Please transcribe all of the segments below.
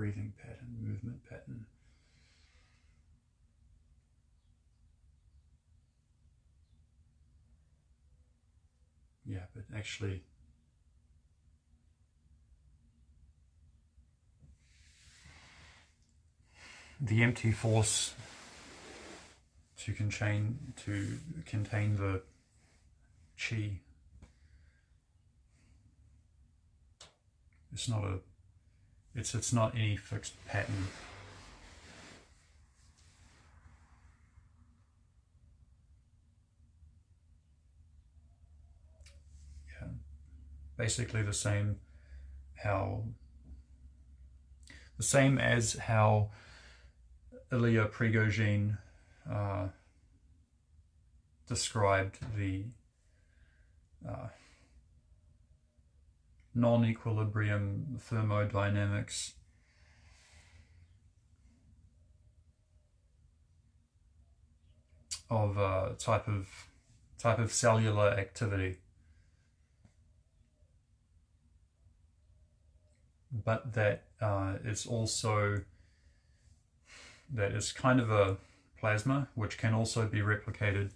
breathing pattern, movement pattern. Yeah, but actually the empty force to contain the chi. It's not any fixed pattern. Yeah, basically the same as how Ilya Prigogine described the non-equilibrium thermodynamics of a type of cellular activity, but that is also that is kind of a plasma which can also be replicated,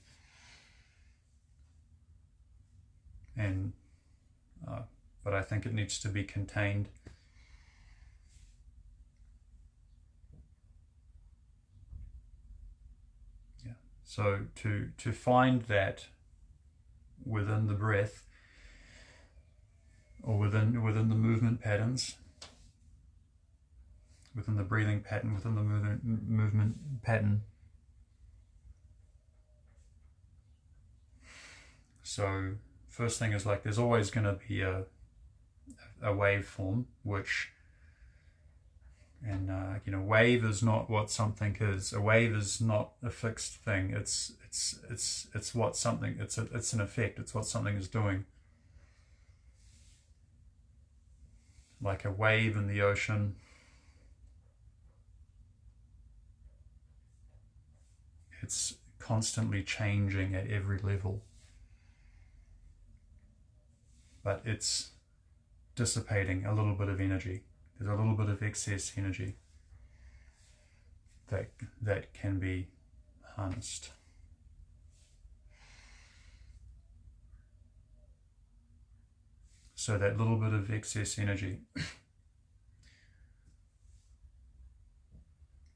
and but I think it needs to be contained. Yeah. So to find that within the breath, or within the movement patterns, within the breathing pattern, within the movement pattern. So first thing is, like, there's always going to be a waveform, which, and wave is not what something is. A wave is not a fixed thing. It's what something. It's an effect. It's what something is doing. Like a wave in the ocean. It's constantly changing at every level, but it's dissipating a little bit of energy. There's a little bit of excess energy that can be harnessed. So that little bit of excess energy,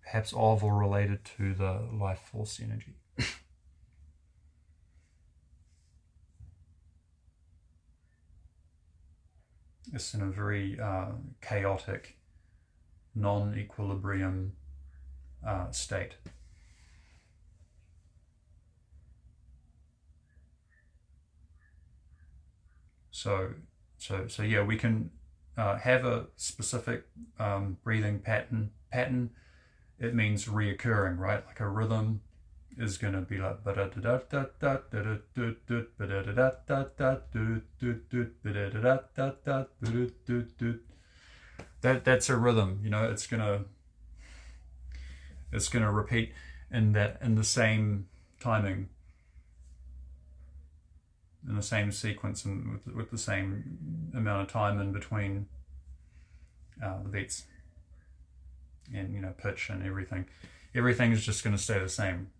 perhaps of or related to the life force energy. It's in a very chaotic, non-equilibrium state. So yeah, we can have a specific breathing pattern. It means reoccurring, right? Like a rhythm is going to be like that's a rhythm. It's gonna repeat in the same timing, in the same sequence, and with the same amount of time in between the beats, and pitch and everything. Everything is just going to stay the same.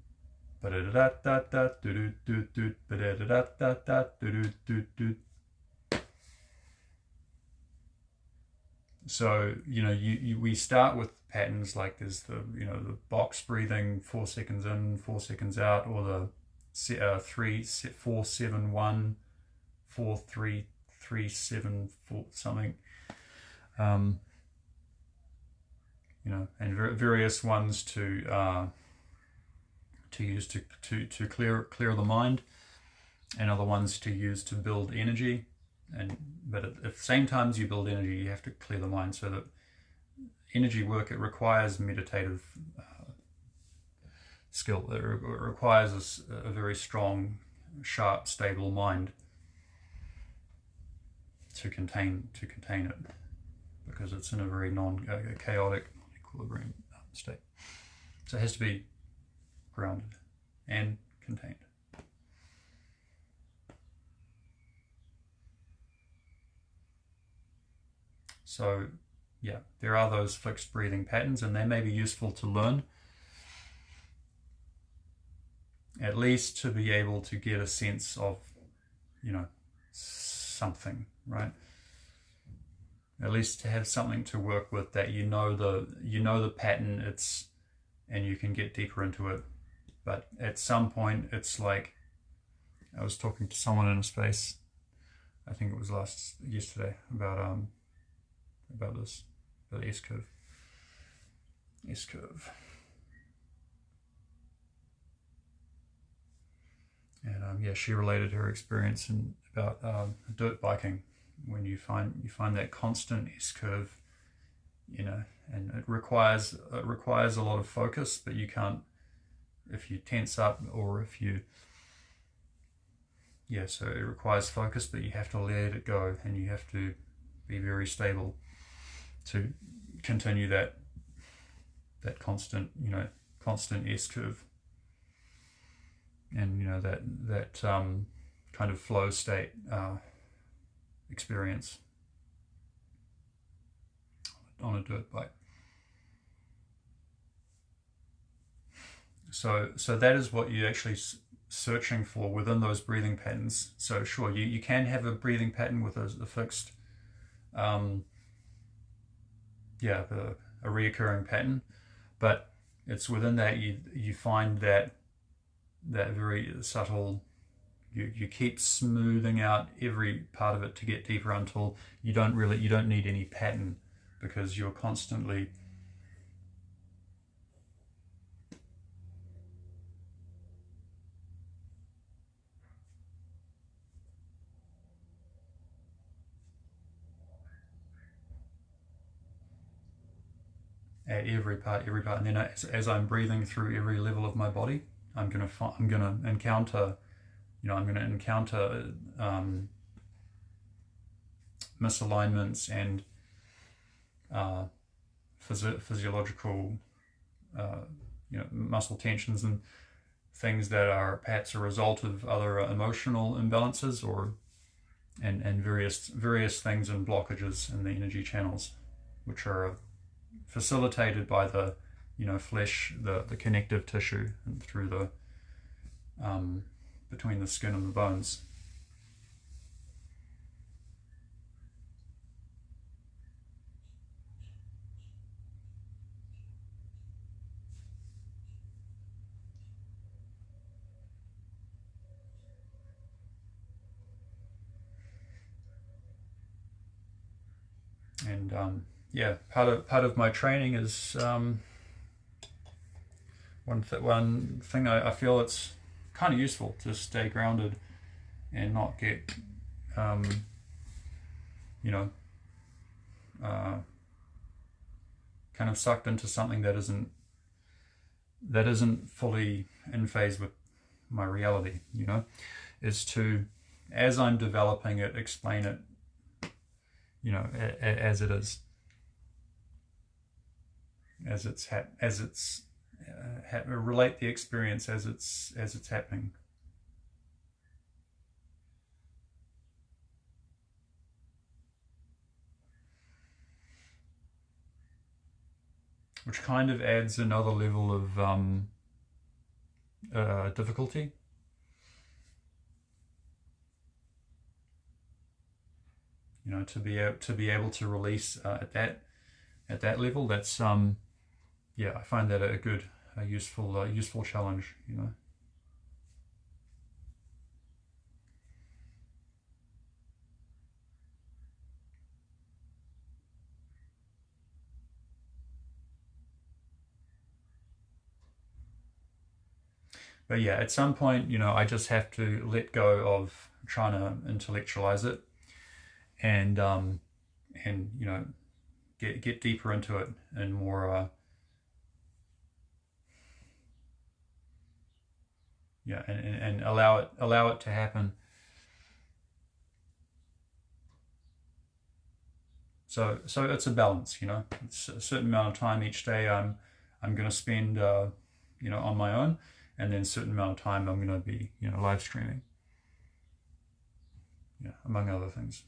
So we start with patterns like there's the box breathing, 4 seconds in, 4 seconds out, or the 4-7-1, 4-3-3-7 something. And various ones to use to clear the mind, and other ones to use to build energy. But at the same time as you build energy, you have to clear the mind. So that energy work, it requires meditative skill. It requires a very strong, sharp, stable mind to contain it, because it's in a very chaotic, non-equilibrium state. So it has to be grounded and contained. So yeah, there are those fixed breathing patterns, and they may be useful to learn, at least to be able to get a sense of, you know, something, right? At least to have something to work with, that you know the pattern, and you can get deeper into it. But at some point, it's like, I was talking to someone in a space, I think it was yesterday, about this, about the S curve. And yeah, she related her experience about dirt biking, when you find that constant S curve, you know, and it requires a lot of focus, but you can't, if you tense up, or if you, yeah, so it requires focus, but you have to let it go, and you have to be very stable to continue that constant, you know, constant S curve, and, you know, that kind of flow state experience on a dirt bike. So that is what you're actually searching for within those breathing patterns. So sure, you can have a breathing pattern with a fixed, a reoccurring pattern, but it's within that you find that very subtle. You keep smoothing out every part of it to get deeper, until you don't need any pattern, because you're constantly at every part, and then as I'm breathing through every level of my body, I'm gonna encounter, you know, misalignments and physiological, you know, muscle tensions and things that are perhaps a result of other emotional imbalances, and various things and blockages in the energy channels, which are facilitated by the, you know, flesh, the connective tissue, and through the between the skin and the bones. And yeah, part of my training is one thing I feel it's kind of useful to stay grounded and not get you know, kind of sucked into something that isn't fully in phase with my reality, you know, is to, as I'm developing it, explain it, you know, as it is, relate the experience as it's happening. Which kind of adds another level of difficulty. You know, to be able to release at that level. That's yeah, I find that a useful challenge. You know. But yeah, at some point, you know, I just have to let go of trying to intellectualize it, and you know, get deeper into it, and more yeah, and allow it to happen. So it's a balance, you know. It's a certain amount of time each day I'm going to spend you know, on my own, and then a certain amount of time I'm going to be, you know, live streaming, yeah, among other things.